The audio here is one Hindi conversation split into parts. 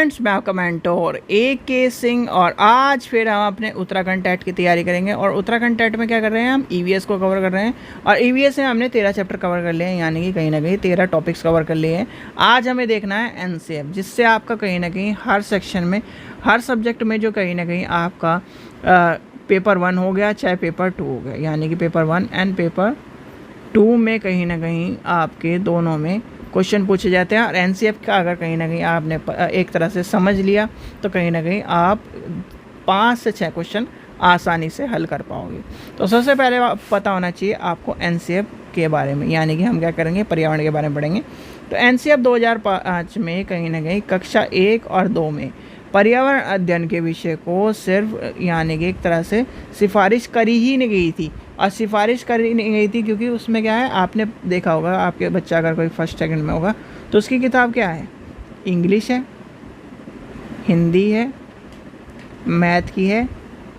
फ्रेंड्स, मैं आपका मेंटोर AK सिंह और आज फिर हम अपने उत्तराखंड टेट की तैयारी करेंगे। और उत्तराखंड टेट में क्या कर रहे हैं, हम EVS को कवर कर रहे हैं। और EVS में हमने 13 चैप्टर कवर कर लिए हैं, यानी कि कहीं ना कहीं 13 टॉपिक्स कवर कर लिए हैं। आज हमें देखना है NCF, जिससे आपका कहीं ना कहीं हर सेक्शन में, हर सब्जेक्ट में जो कहीं ना कहीं आपका पेपर 1 हो गया चाहे पेपर 2 हो गया, यानी कि पेपर 1 एंड पेपर 2 में कहीं ना कहीं आपके दोनों में क्वेश्चन पूछे जाते हैं। और NCF का अगर कहीं ना कहीं आपने एक तरह से समझ लिया तो कहीं ना कहीं आप 5 से 6 क्वेश्चन आसानी से हल कर पाओगे। तो सबसे पहले पता होना चाहिए आपको NCF के बारे में, यानी कि हम क्या करेंगे, पर्यावरण के बारे में पढ़ेंगे। तो NCF 2005 में कहीं ना कहीं कक्षा 1 और 2 में पर्यावरण अध्ययन के विषय को सिर्फ यानी कि एक तरह से सिफारिश करी ही नहीं गई थी। और सिफारिश करी नहीं गई थी क्योंकि उसमें क्या है, आपने देखा होगा, आपके बच्चा अगर कोई फर्स्ट सेकंड में होगा तो उसकी किताब क्या है, इंग्लिश है, हिंदी है, मैथ की है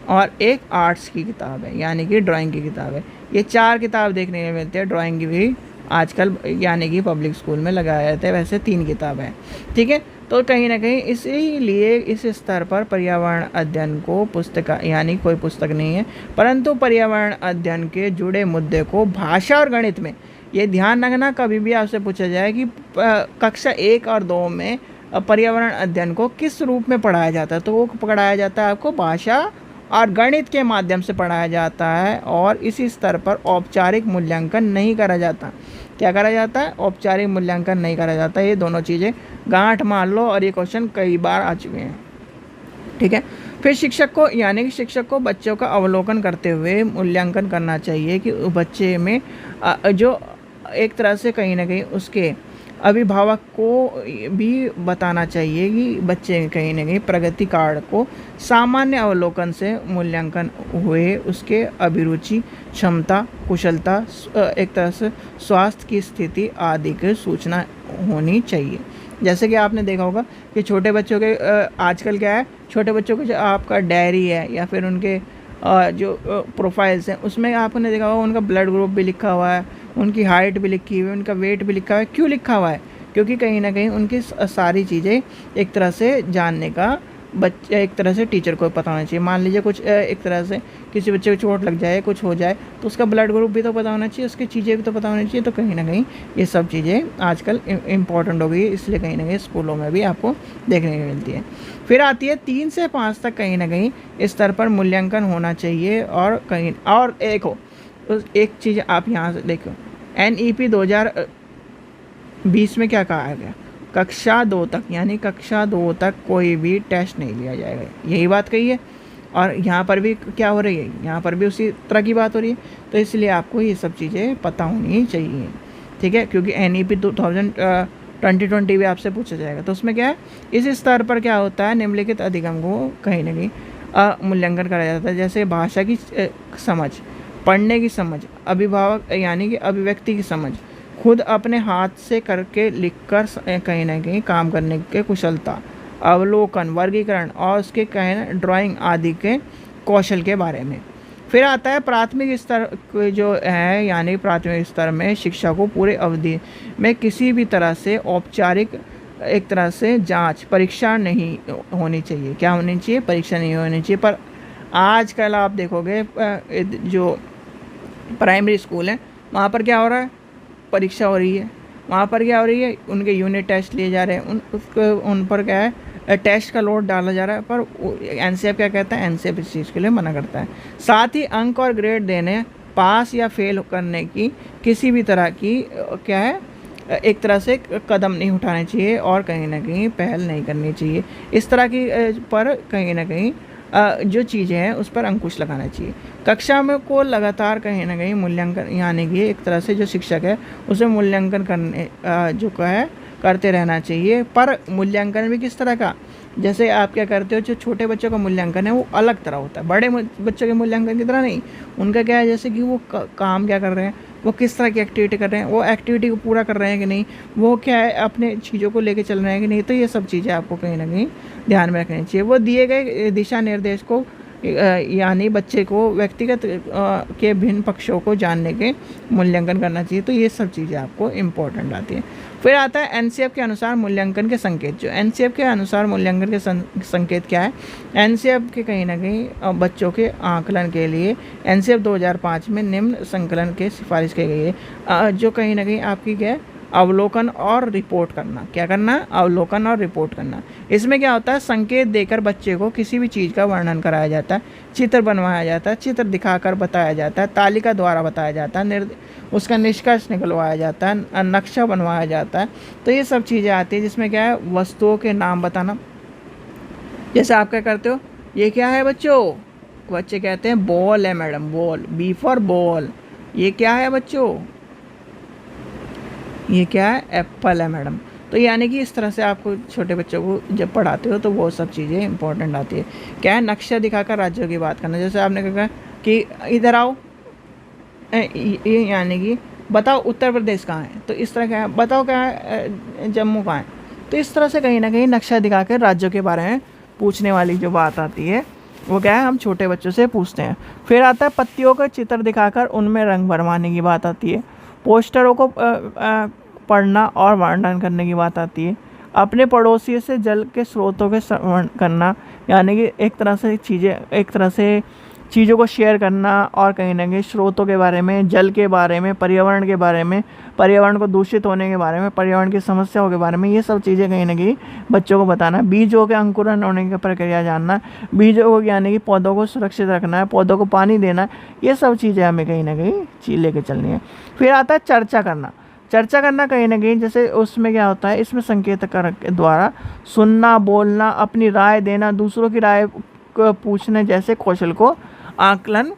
और एक आर्ट्स की किताब है, यानी कि ड्राइंग की किताब है। ये 4 किताब देखने को मिलते हैं। ड्राइंग की भी आजकल यानी कि पब्लिक स्कूल में लगाया जाता है, वैसे 3 किताब है, ठीक है। तो कहीं ना कहीं इसीलिए इस स्तर पर पर्यावरण अध्ययन को पुस्तक यानी कोई पुस्तक नहीं है, परंतु पर्यावरण अध्ययन के जुड़े मुद्दे को भाषा और गणित में, ये ध्यान रखना, कभी भी आपसे पूछा जाए कि कक्षा 1 और 2 में पर्यावरण अध्ययन को किस रूप में पढ़ाया जाता है, तो वो पढ़ाया जाता है आपको भाषा और गणित के माध्यम से पढ़ाया जाता है। और इसी स्तर पर औपचारिक मूल्यांकन नहीं करा जाता। क्या करा जाता है, औपचारिक मूल्यांकन नहीं करा जाता। ये दोनों चीज़ें गांठ मार लो, और ये क्वेश्चन कई बार आ चुके हैं, ठीक है। फिर शिक्षक को यानी कि शिक्षक को बच्चों का अवलोकन करते हुए मूल्यांकन करना चाहिए कि बच्चे में जो एक तरह से कहीं ना कहीं उसके अभिभावक को भी बताना चाहिए कि बच्चे कहीं ना कहीं प्रगति कार्ड को सामान्य अवलोकन से मूल्यांकन हुए उसके अभिरुचि, क्षमता, कुशलता, एक तरह से स्वास्थ्य की स्थिति आदि की सूचना होनी चाहिए। जैसे कि आपने देखा होगा कि छोटे बच्चों के आजकल क्या है, छोटे बच्चों के जो आपका डायरी है या फिर उनके जो प्रोफाइल्स हैं, उसमें आपने देखा होगा उनका ब्लड ग्रुप भी लिखा हुआ है, उनकी हाइट भी लिखी हुई है, उनका वेट भी लिखा हुआ है। क्यों लिखा हुआ है, क्योंकि कहीं ना कहीं उनकी सारी चीज़ें एक तरह से जानने का बच्चे एक तरह से टीचर को पता होना चाहिए। मान लीजिए कुछ एक तरह से किसी बच्चे को चोट लग जाए, कुछ हो जाए, तो उसका ब्लड ग्रुप भी तो पता होना चाहिए, उसकी चीज़ें भी तो पता होनी चाहिए। तो कहीं ना कहीं ये सब चीज़ें आजकल इम्पॉर्टेंट हो गई है, इसलिए कहीं ना कहीं स्कूलों में भी आपको देखने को मिलती है। फिर आती है 3 से 5 तक कहीं ना कहीं इस स्तर पर मूल्यांकन होना चाहिए। और कहीं और एक चीज़ आप यहाँ से देखो, NEP 2020 में क्या कहा गया, कक्षा 2 तक, यानी कक्षा 2 तक कोई भी टेस्ट नहीं लिया जाएगा, यही बात कही है। और यहाँ पर भी क्या हो रही है, यहाँ पर भी उसी तरह की बात हो रही है। तो इसलिए आपको ये सब चीज़ें पता होनी चाहिए, ठीक है, क्योंकि NEP 2020 भी आपसे पूछा जाएगा। तो उसमें क्या है, इस स्तर पर क्या होता है, निम्नलिखित अधिगम को कहीं ना कहीं मूल्यांकन करा जाता है। जैसे भाषा की समझ, पढ़ने की समझ, अभिभावक यानी कि अभिव्यक्ति की समझ, खुद अपने हाथ से करके लिखकर कहीं ना कहीं काम करने के कुशलता, अवलोकन, वर्गीकरण और उसके कहना ड्राइंग आदि के कौशल के बारे में। फिर आता है प्राथमिक स्तर जो है, यानी प्राथमिक स्तर में शिक्षा को पूरे अवधि में किसी भी तरह से औपचारिक एक तरह से जांच, परीक्षा नहीं होनी चाहिए। क्या होनी चाहिए, परीक्षा नहीं होनी चाहिए। पर आजकल आप देखोगे जो प्राइमरी स्कूल है, वहाँ पर क्या हो रहा है, परीक्षा हो रही है। वहाँ पर क्या हो रही है, उनके यूनिट टेस्ट लिए जा रहे हैं, उन पर क्या है, टेस्ट का लोड डाला जा रहा है। पर NCF क्या कहता है, NCF इस चीज़ के लिए मना करता है। साथ ही अंक और ग्रेड देने, पास या फेल करने की किसी भी तरह की क्या है, एक तरह से कदम नहीं उठाने चाहिए और कहीं ना कहीं पहल नहीं करनी चाहिए। इस तरह की पर कहीं ना कहीं जो चीज़ें हैं उस पर अंकुश लगाना चाहिए। कक्षा में को लगातार कहीं ना कहीं मूल्यांकन, यानी कि एक तरह से जो शिक्षक है उसे मूल्यांकन करने जो है करते रहना चाहिए। पर मूल्यांकन भी किस तरह का, जैसे आप क्या करते हो, जो छोटे बच्चों का मूल्यांकन है वो अलग तरह होता है, बड़े बच्चों के मूल्यांकन की तरह नहीं। उनका क्या है, जैसे कि वो काम क्या कर रहे हैं, वो किस तरह की एक्टिविटी कर रहे हैं, वो एक्टिविटी को पूरा कर रहे हैं कि नहीं, वो क्या है अपने चीज़ों को लेके चल रहे हैं कि नहीं। तो ये सब चीज़ें आपको कहीं ना कहीं ध्यान में रखनी चाहिए। वो दिए गए दिशा निर्देश को यानी बच्चे को व्यक्तिगत के भिन्न पक्षों को जानने के मूल्यांकन करना चाहिए। तो ये सब चीज़ें आपको इम्पोर्टेंट आती है। फिर आता है एनसीएफ के अनुसार मूल्यांकन के संकेत। जो एनसीएफ के अनुसार मूल्यांकन के संकेत क्या है? एनसीएफ के कहीं ना कहीं बच्चों के आकलन के लिए एनसीएफ 2005 में निम्न संकलन के सिफारिश की गई है, जो कहीं ना कहीं आपकी क्या है, अवलोकन और रिपोर्ट करना। क्या करना? अवलोकन और रिपोर्ट करना। इसमें क्या होता है? संकेत देकर बच्चे को किसी भी चीज़ का वर्णन कराया जाता है, चित्र बनवाया जाता है, चित्र दिखाकर बताया जाता है, तालिका द्वारा बताया जाता है, उसका निष्कर्ष निकलवाया जाता है, नक्शा बनवाया जाता है। तो ये सब चीज़ें आती है जिसमें क्या है, वस्तुओं के नाम बताना। जैसे आप क्या करते हो, ये क्या है बच्चों? बच्चे कहते हैं बॉल है madam, ball, B for ball. ये क्या है बच्चों? ये क्या है? एप्पल है मैडम। तो यानी कि इस तरह से आपको छोटे बच्चों को जब पढ़ाते हो तो वो सब चीज़ें इंपॉर्टेंट आती है। क्या है? नक्शा दिखाकर राज्यों की बात करना। जैसे आपने कहा कि इधर आओ, ये यानी कि बताओ उत्तर प्रदेश कहाँ है, तो इस तरह क्या है, बताओ क्या है, जम्मू कहाँ है। तो इस तरह से कहीं ना कहीं नक्शा दिखाकर राज्यों के बारे में पूछने वाली जो बात आती है वो क्या है, हम छोटे बच्चों से पूछते हैं। फिर आता है पत्तियों का चित्र दिखाकर उनमें रंग भरवाने की बात आती है। पोस्टरों को पढ़ना और वर्णन करने की बात आती है। अपने पड़ोसियों से जल के स्रोतों के श्रवण करना, यानी कि एक तरह से चीज़ों को शेयर करना और कहीं ना कहीं स्रोतों के बारे में, जल के बारे में, पर्यावरण के बारे में, पर्यावरण को दूषित होने के बारे में, पर्यावरण की समस्याओं के बारे में, ये सब चीज़ें कहीं ना कहीं बच्चों को बताना। बीजों के अंकुरन होने की प्रक्रिया जानना, बीजों को यानी कि पौधों को सुरक्षित रखना है, पौधों को पानी देना, ये सब चीज़ें हमें कहीं ना कहीं चीज़ लेके चलनी है। फिर आता है चर्चा करना। चर्चा करना कहीं ना कहीं जैसे उसमें क्या होता है, इसमें संकेतक के द्वारा सुनना, बोलना, अपनी राय देना, दूसरों की राय को पूछने जैसे कौशल को आकलन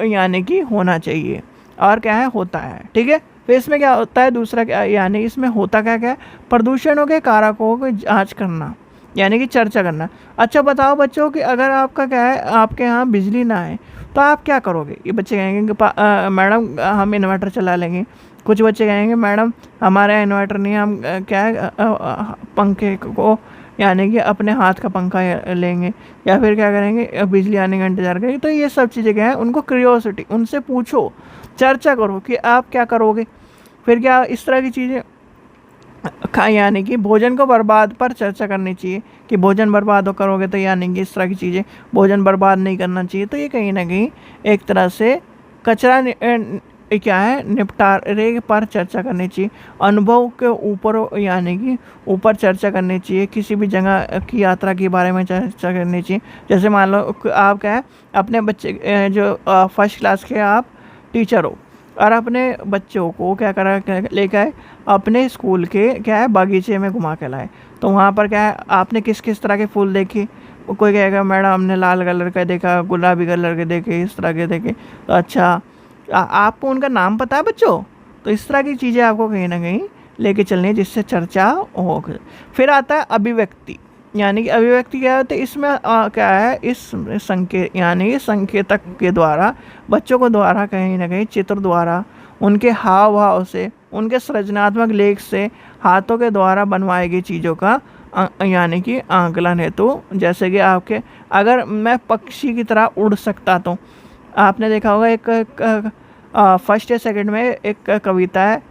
यानी कि होना चाहिए। और क्या है, होता है। ठीक है। फिर इसमें क्या होता है, दूसरा क्या यानी इसमें होता क्या क्या है, प्रदूषणों के कारकों की जांच करना यानी कि चर्चा करना। अच्छा बताओ बच्चों कि अगर आपका क्या है, आपके यहाँ बिजली ना है तो आप क्या करोगे? ये बच्चे कहेंगे कि मैडम हम इन्वर्टर चला लेंगे। कुछ बच्चे कहेंगे मैडम हमारे यहाँ इन्वर्टर नहीं है, हम क्या है पंखे को यानी कि अपने हाथ का पंखा लेंगे, या फिर क्या करेंगे, बिजली आने का इंतज़ार करेंगे। तो ये सब चीज़ें क्या है, उनको क्यूरियोसिटी, उनसे पूछो, चर्चा करो कि आप क्या करोगे। फिर क्या इस तरह की चीज़ें यानी कि भोजन को बर्बाद पर चर्चा करनी चाहिए कि भोजन बर्बाद हो करोगे तो यानी कि इस तरह की चीज़ें, भोजन बर्बाद नहीं करना चाहिए। तो ये कहीं ना कहीं एक तरह से कचरा क्या है, निपटारे पर चर्चा करनी चाहिए। अनुभव के ऊपर यानी कि ऊपर चर्चा करनी चाहिए। किसी भी जगह की यात्रा के बारे में चर्चा करनी चाहिए। जैसे मान लो आप क्या है, अपने बच्चे जो फर्स्ट क्लास के आप टीचर हो और अपने बच्चों को क्या करा लेकर आए, अपने स्कूल के क्या है बागीचे में घुमा के लाए। तो वहाँ पर क्या है, आपने किस किस तरह के फूल देखे? कोई कहेगा मैडम हमने लाल कलर का देखा, गुलाबी कलर के देखे, इस तरह के देखे। तो अच्छा आपको उनका नाम पता है बच्चों? तो इस तरह की चीज़ें आपको कहीं ना कहीं लेके चलनी है जिससे चर्चा हो। फिर आता है अभिव्यक्ति, यानी कि अभिव्यक्ति क्या होता है, इसमें क्या है, इस संकेत यानी संकेतक के द्वारा बच्चों को द्वारा कहीं ना कहीं चित्र द्वारा, उनके हाव भाव से, उनके सृजनात्मक लेख से, हाथों के द्वारा बनवाई गई चीज़ों का यानी कि आकलन है। तो जैसे कि आपके अगर मैं पक्षी की तरह उड़ सकता, तो आपने देखा होगा एक फर्स्ट या सेकंड में एक कविता है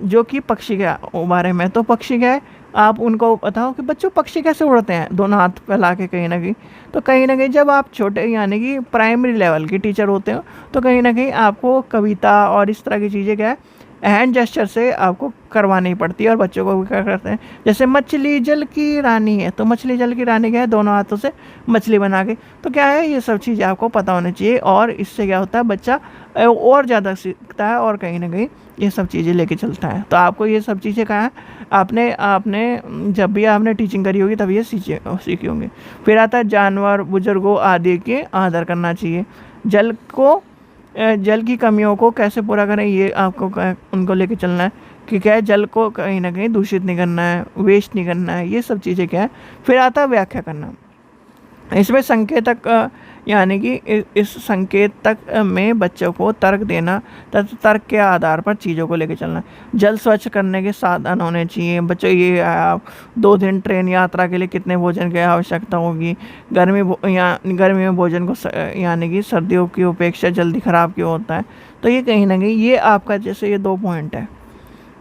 जो कि पक्षी के बारे में। तो पक्षी क्या है, आप उनको बताओ कि बच्चों पक्षी कैसे उड़ते हैं, दोनों हाथ फैला के कहीं ना कहीं जब आप छोटे यानी कि प्राइमरी लेवल के टीचर होते हो तो कहीं ना कहीं आपको कविता और इस तरह की चीज़ें क्या है हैंड जेस्चर से आपको करवानी पड़ती है। और बच्चों को क्या करते हैं, जैसे मछली जल की रानी है, तो मछली जल की रानी क्या है, दोनों हाथों से मछली बना के। तो क्या है, ये सब चीज़ें आपको पता होनी चाहिए और इससे क्या होता है, बच्चा और ज़्यादा सीखता है और कहीं ना कहीं ये सब चीज़ें लेके चलता है। तो आपको ये सब चीज़ें कहा है आपने जब भी आपने टीचिंग करी होगी तब ये सीखी होंगी। फिर आता है जानवर, बुजुर्गों आदि के आदर करना चाहिए। जल की कमियों को कैसे पूरा करें, ये आपको उनको लेके चलना है कि क्या है, जल को कहीं ना कहीं दूषित नहीं करना है, वेस्ट नहीं करना है, ये सब चीज़ें क्या है। फिर आता है व्याख्या करना। इसमें संकेतक यानी कि इस संकेतक में बच्चों को तर्क देना तथा तर्क के आधार पर चीज़ों को लेकर चलना। जल स्वच्छ करने के साधन होने चाहिए बच्चों। ये आप 2 दिन ट्रेन यात्रा के लिए कितने भोजन की आवश्यकता होगी। गर्मी में भोजन को यानी कि सर्दियों की अपेक्षा जल्दी ख़राब क्यों होता है। तो ये कहीं ना कहीं ये आपका जैसे ये 2 पॉइंट है,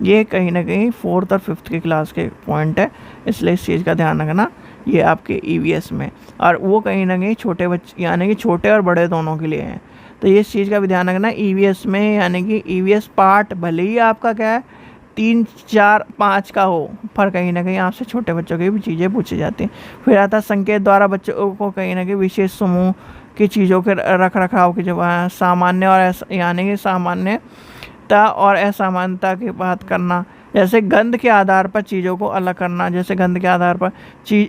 ये कहीं ना कहीं 4th और 5th की क्लास के पॉइंट है, इसलिए इस चीज़ का ध्यान रखना ये आपके ईवीएस में। और वो कहीं ना कहीं छोटे बच्चे यानी कि छोटे और बड़े दोनों के लिए हैं, तो ये चीज़ का भी ध्यान रखना ईवीएस में। यानी कि ईवीएस पार्ट भले ही आपका क्या है 3, 4, 5 का हो, पर कहीं ना कहीं आपसे छोटे बच्चों की भी चीज़ें पूछी जाती हैं। फिर आता है संकेत द्वारा बच्चों को कहीं ना कहीं विशेष समूह की चीज़ों के रख रखाव की जो सामान्य और यानी कि सामान्यता और असामान्यता की बात करना। जैसे गंध के आधार पर चीज़ों को अलग करना, जैसे गंध के आधार पर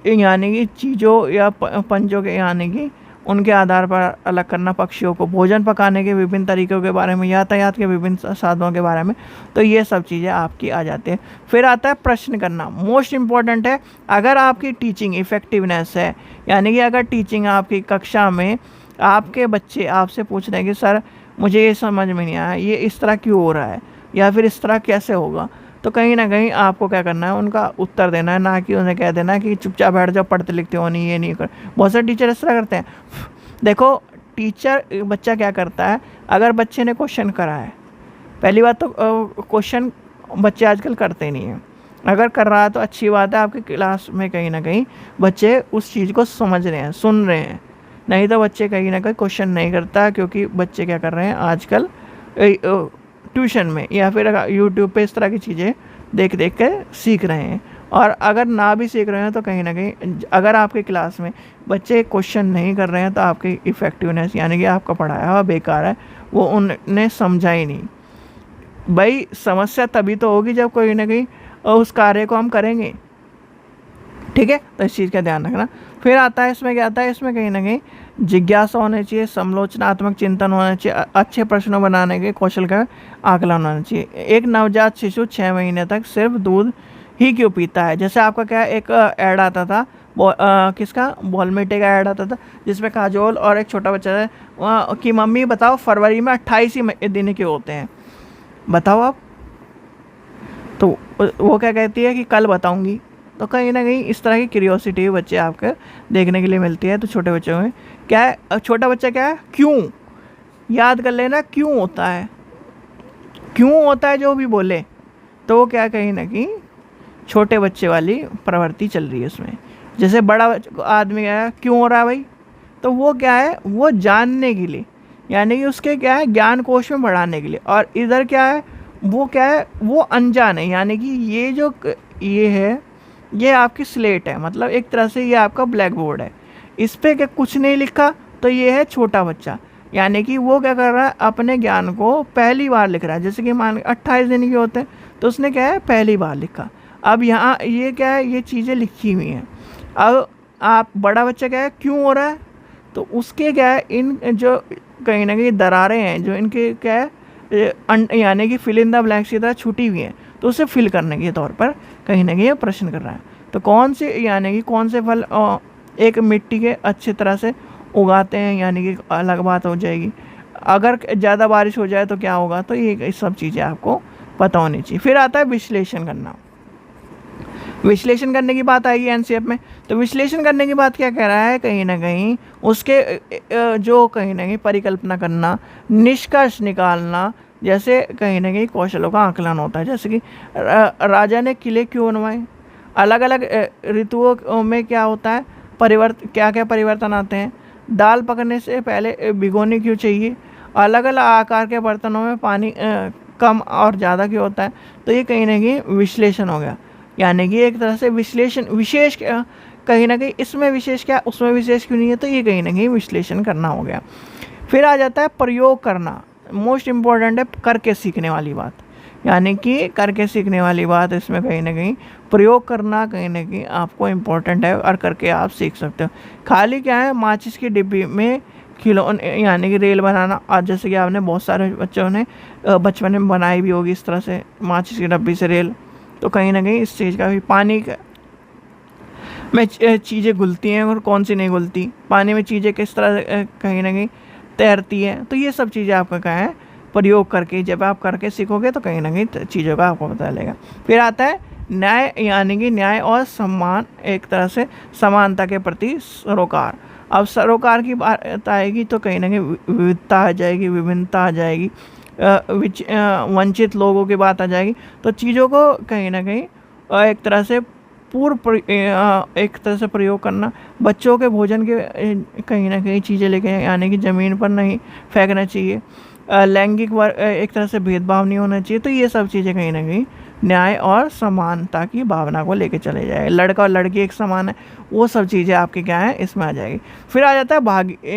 यानी कि चीज़ों या पंजों के यानी कि उनके आधार पर अलग करना। पक्षियों को भोजन पकाने के विभिन्न तरीक़ों के बारे में, यातायात के विभिन्न साधनों के बारे में, तो ये सब चीज़ें आपकी आ जाती है। फिर आता है प्रश्न करना, मोस्ट इम्पॉर्टेंट है। अगर आपकी टीचिंग इफ़ेक्टिवनेस है, यानी कि अगर टीचिंग आपकी कक्षा में आपके बच्चे आपसे पूछ रहे हैं कि सर मुझे ये समझ में नहीं आया, ये इस तरह क्यों हो रहा है या फिर इस तरह कैसे होगा, तो कहीं ना कहीं आपको क्या करना है, उनका उत्तर देना है, ना कि उन्हें कह देना है कि चुपचाप बैठ जाओ, पढ़ते लिखते हो नहीं, ये नहीं कर। बहुत सारे टीचर इस तरह करते हैं। देखो टीचर बच्चा क्या करता है, अगर बच्चे ने क्वेश्चन करा है, पहली बात तो क्वेश्चन बच्चे आजकल करते नहीं हैं। अगर कर रहा है तो अच्छी बात है, आपकी क्लास में कहीं ना कहीं बच्चे उस चीज़ को समझ रहे हैं, सुन रहे हैं। नहीं तो बच्चे कहीं ना कहीं क्वेश्चन नहीं करता, क्योंकि बच्चे क्या कर रहे हैं आजकल ट्यूशन में या फिर यूट्यूब पे इस तरह की चीज़ें देख देख के सीख रहे हैं। और अगर ना भी सीख रहे हैं तो कहीं ना कहीं अगर आपके क्लास में बच्चे क्वेश्चन नहीं कर रहे हैं तो आपकी इफ़ेक्टिवनेस यानी कि आपका पढ़ाया हुआ बेकार है, वो उन्हें समझा ही नहीं। भाई समस्या तभी तो होगी जब कोई ना कहीं उस कार्य को हम करेंगे, ठीक है। तो इस चीज़ का ध्यान रखना। फिर आता है इसमें क्या आता है, इसमें कहीं ना कहीं जिज्ञासा होनी चाहिए, समालोचनात्मक चिंतन होना चाहिए, अच्छे प्रश्नों बनाने के कौशल का आकलन होना चाहिए। एक नवजात शिशु 6 महीने तक सिर्फ दूध ही क्यों पीता है। जैसे आपका क्या एक ऐड आता था किसका, बॉलमेटे का ऐड आता था, जिसमें काजोल और एक छोटा बच्चा है कि मम्मी बताओ फरवरी में 28 ही दिन क्यों होते हैं, बताओ आप। तो वो क्या कहती है कि कल बताऊंगी। तो कहीं ना कहीं इस तरह की क्यूरियोसिटी बच्चे आपके देखने के लिए मिलती है। तो छोटे बच्चों में क्या है, छोटा बच्चा क्या है, क्यों याद कर लेना, क्यों होता है, क्यों होता है जो भी बोले, तो वो क्या कहीं ना कहीं छोटे बच्चे वाली प्रवृत्ति चल रही है उसमें। जैसे बड़ा आदमी है क्यों हो रहा है भाई, तो वो क्या है, वो जानने के लिए, यानी कि उसके क्या है ज्ञान कोश में बढ़ाने के लिए। और इधर क्या है, वो क्या है, वो अनजान है, यानी कि ये जो ये है ये आपकी स्लेट है, मतलब एक तरह से ये आपका ब्लैक बोर्ड है, इस पर क्या कुछ नहीं लिखा, तो ये है छोटा बच्चा, यानी कि वो क्या कर रहा है, अपने ज्ञान को पहली बार लिख रहा है। जैसे कि मान 28 दिन के होते हैं, तो उसने क्या है पहली बार लिखा। अब यहाँ ये क्या है, ये चीज़ें लिखी हुई हैं। अब आप बड़ा बच्चा क्या है क्यों हो रहा है, तो उसके क्या है इन जो कहीं ना कहीं दरारें हैं जो इनके क्या है यानी कि फिल इन द ब्लैंक्स की तरह छूटी हुई हैं, तो उसे फिल करने के तौर पर कहीं ना कहीं ये प्रश्न कर रहा है। तो कौन से यानी कि कौन से फल एक मिट्टी के अच्छी तरह से उगाते हैं, यानी कि अलग बात हो जाएगी। अगर ज़्यादा बारिश हो जाए तो क्या होगा, तो ये सब चीज़ें आपको पता होनी चाहिए। फिर आता है विश्लेषण करना। विश्लेषण करने की बात आएगी एनसीएफ में। तो विश्लेषण करने की बात क्या कह रहा है, कहीं ना कहीं उसके जो कहीं ना कहीं परिकल्पना करना, निष्कर्ष निकालना, जैसे कहीं ना कहीं कौशलों का आकलन होता है। जैसे कि राजा ने किले क्यों बनवाए, अलग अलग ऋतुओं में क्या होता है क्या क्या परिवर्तन आते हैं, दाल पकने से पहले भिगोनी क्यों चाहिए, अलग अलग आकार के बर्तनों में पानी कम और ज़्यादा क्यों होता है। तो ये कहीं ना कहीं विश्लेषण हो गया, यानी कि एक तरह से विश्लेषण विशेष कहीं ना कहीं इसमें विशेष क्या उसमें विशेष क्यों नहीं है, तो ये कहीं ना कहीं विश्लेषण करना हो गया। फिर आ जाता है प्रयोग करना, मोस्ट इम्पॉर्टेंट है करके सीखने वाली बात, यानी कि करके सीखने वाली बात। इसमें कहीं ना कहीं प्रयोग करना कहीं ना कहीं आपको इम्पोर्टेंट है और करके आप सीख सकते हो। खाली क्या है माचिस की डिब्बी में खिलौने यानी कि रेल बनाना, आज जैसे कि आपने बहुत सारे बच्चों ने बचपन में बनाई भी होगी इस तरह से माचिस की डिब्बी से रेल। तो कहीं ना कहीं इस चीज़ का भी पानी का में चीज़ें घुलती हैं और कौन सी नहीं घुलती, पानी में चीज़ें किस तरह कहीं ना कहीं तैरती हैं। तो ये सब चीज़ें आपका क्या है प्रयोग करके जब आप करके सीखोगे तो कहीं ना कहीं चीज़ों का आपको पता चलेगा। फिर आता है न्याय, यानी कि न्याय और सम्मान, एक तरह से समानता के प्रति सरोकार। अब सरोकार की बात आएगी तो कहीं ना कहीं विविधता आ जाएगी, विभिन्नता आ जाएगी, वंचित लोगों की बात आ जाएगी। तो चीज़ों को कहीं ना कहीं एक तरह से एक तरह से प्रयोग करना, बच्चों के भोजन के कहीं ना कहीं चीज़ें लेके यानी कि ज़मीन पर नहीं फेंकना चाहिए, लैंगिक एक तरह से भेदभाव नहीं होना चाहिए। तो ये सब चीज़ें कहीं ना कहीं न्याय और समानता की भावना को लेके चले जाए। लड़का और लड़की एक समान है, वो सब चीज़ें आपकी क्या है इसमें आ जाएगी। फिर आ जाता है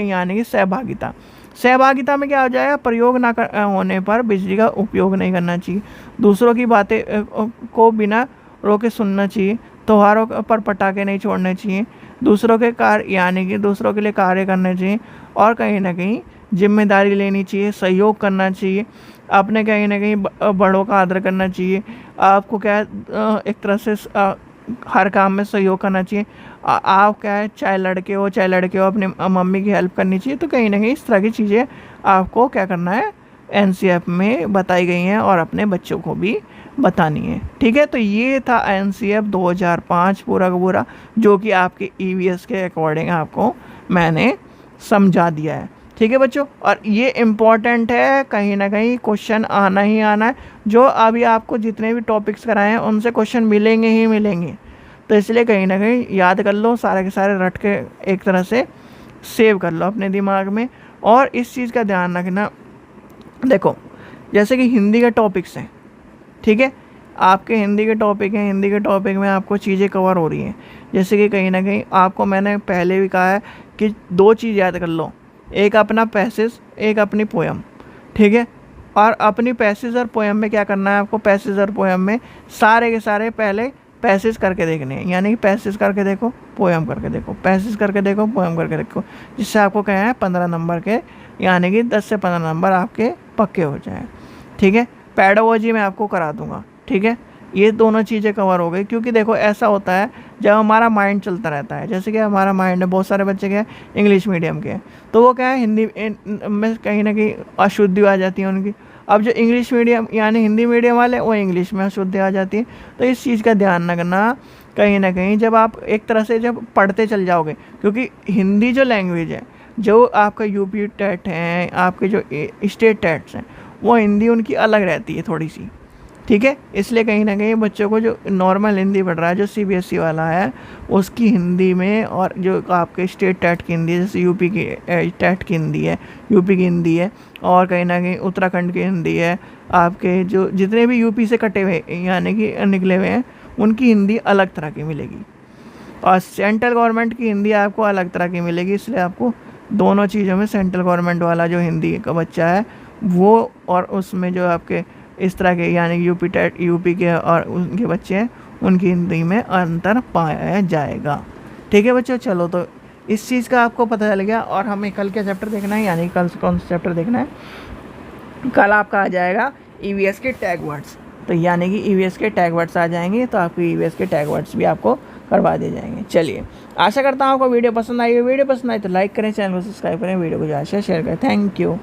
यानी कि सहभागिता। सहभागिता में क्या हो जाएगा, प्रयोग ना होने पर बिजली का उपयोग नहीं करना चाहिए, दूसरों की बातें को बिना रोके सुनना चाहिए, त्योहारों पर पटाखे नहीं छोड़ने चाहिए, दूसरों के कार्य यानी कि दूसरों के लिए कार्य करने चाहिए, और कहीं ना कहीं जिम्मेदारी लेनी चाहिए, सहयोग करना चाहिए, आपने कहीं ना कहीं बड़ों का आदर करना चाहिए, आपको क्या है एक तरह से हर काम में सहयोग करना चाहिए। आप क्या है चाहे लड़के हो अपनी मम्मी की हेल्प करनी चाहिए। तो कहीं ना कहीं इस तरह की चीज़ें आपको क्या करना है एनसीएफ में बताई गई हैं और अपने बच्चों को भी बतानी है। ठीक है, तो ये था एनसीएफ 2005 पूरा का पूरा, जो कि आपके ईवीएस के अकॉर्डिंग आपको मैंने समझा दिया है। ठीक है बच्चों, और ये इम्पॉर्टेंट है, कहीं ना कहीं क्वेश्चन आना ही आना है। जो अभी आपको जितने भी टॉपिक्स कराए हैं उनसे क्वेश्चन मिलेंगे ही मिलेंगे, तो इसलिए कहीं ना कहीं याद कर लो, सारे के सारे रट के एक तरह से सेव कर लो अपने दिमाग में। और इस चीज़ का ध्यान रखना, देखो जैसे कि हिंदी के टॉपिक्स हैं, ठीक है, आपके हिंदी के टॉपिक हैं, हिंदी के टॉपिक में आपको चीज़ें कवर हो रही हैं। जैसे कि कहीं ना कहीं आपको मैंने पहले भी कहा है कि 2 चीज़ याद कर लो, एक अपना पैसेज, एक अपनी पोयम। ठीक है, और अपनी पैसेज और पोयम में क्या करना है आपको, पैसेज और पोयम में सारे के सारे पहले पैसेज करके देखने हैं, यानी कि पैसेज करके देखो, पोयम करके देखो, पैसेज करके देखो, पोयम करके देखो, जिससे आपको क्या है 15 नंबर के, यानी कि 10 से 15 नंबर आपके पक्के हो जाए। ठीक है, पेडागोजी मैं आपको करा दूंगा। ठीक है, ये दोनों चीज़ें कवर हो गई, क्योंकि देखो ऐसा होता है जब हमारा माइंड चलता रहता है, जैसे कि हमारा माइंड है, बहुत सारे बच्चे क्या है इंग्लिश मीडियम के हैं, तो वो क्या है हिंदी में कहीं ना कहीं अशुद्धि आ जाती है उनकी। अब जो इंग्लिश मीडियम यानी हिंदी मीडियम वाले, वो इंग्लिश में अशुद्धि आ जाती है। तो इस चीज़ का ध्यान रखना कहीं ना कहीं, जब आप एक तरह से जब पढ़ते चल जाओगे, क्योंकि हिंदी जो लैंग्वेज है, जो आपका यूपी टेट हैं, आपके जो स्टेट टेट्स हैं, वो हिंदी उनकी अलग रहती है थोड़ी सी। ठीक है, इसलिए कहीं ना कहीं बच्चों को जो नॉर्मल हिंदी पढ़ रहा है, जो सीबीएसई वाला है, उसकी हिंदी में, और जो आपके स्टेट टेट की हिंदी है, जैसे यूपी की टेट की हिंदी है, यूपी की हिंदी है, और कहीं ना कहीं उत्तराखंड की हिंदी है, आपके जो जितने भी यूपी से कटे हुए यानी कि निकले हुए हैं, उनकी हिंदी अलग तरह की मिलेगी, और सेंट्रल गवर्नमेंट की हिंदी आपको अलग तरह की मिलेगी। इसलिए आपको दोनों चीज़ों में सेंट्रल गवर्नमेंट वाला जो हिंदी का बच्चा है वो, और उसमें जो आपके इस तरह के यानी यूपी के और उनके बच्चे हैं, उनकी हिंदी में अंतर पाया जाएगा। ठीक है बच्चों, चलो तो इस चीज़ का आपको पता चल गया। और हमें कल क्या चैप्टर देखना है, यानी कल कौन सा चैप्टर देखना है, कल आपका आ जाएगा ईवीएस के टैग वर्ड्स। तो यानी कि ईवीएस के टैग वर्ड्स आ जाएंगे, तो आपको ईवीएस के टैग वर्ड्स भी आपको करवा दिए जाएंगे। चलिए, आशा करता हूँ आपको वीडियो पसंद आई हो। वीडियो पसंद आई तो लाइक करें, चैनल को सब्सक्राइब करें, वीडियो को ज़्यादा से शेयर करें। Thank you.